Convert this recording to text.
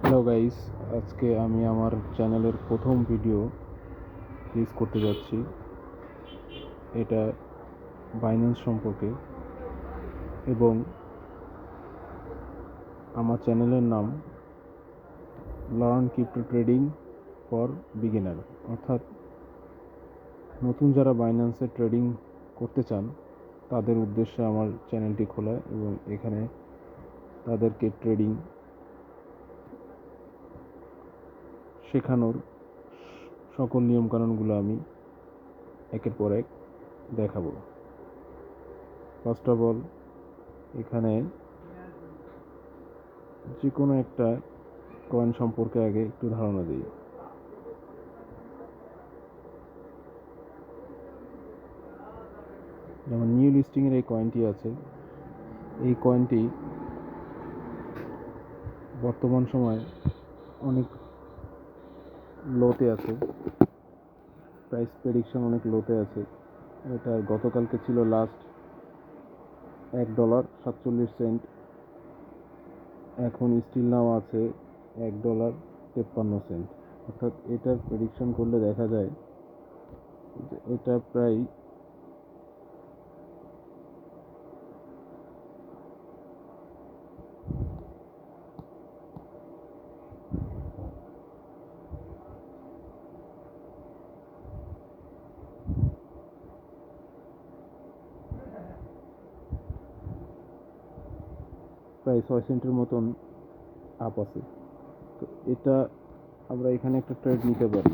Hello guys, আজকে আমি আমার চ্যানেলের প্রথম ভিডিও রিলিজ করতে যাচ্ছি। এটা বাইন্যান্স সম্পর্কে, এবং আমার চ্যানেলের নাম learn crypto trading for beginner, অর্থাৎ নতুন যারা বাইন্যান্সে ট্রেডিং করতে চান তাদের উদ্দেশ্যে আমার চ্যানেলটি খোলা, এবং এখানে তাদেরকে ট্রেডিং শেখানোর সকল নিয়মকানুনগুলো আমি একের পর এক দেখাবো। ফার্স্ট অফ অল, এখানে যে কোনো একটা কয়েন সম্পর্কে আগে একটু ধারণা দিই। যেমন নিউ লিস্টিংয়ের এই কয়েনটি আছে, এই কয়েনটি বর্তমান সময়ে অনেক লোতে আছে, প্রাইস প্রেডিকশন অনেক লোতে আছে। এটা গতকালকে ছিল লাস্ট $1.47, এখন স্টিল নাও আছে $1.53। অর্থাৎ এটার প্রেডিকশন করলে দেখা যায় যে এটা প্রায় প্রায় 6 সেন্টের মতন আপ আছে। তো এটা আমরা এখানে একটা ট্রেড নিতে পারি।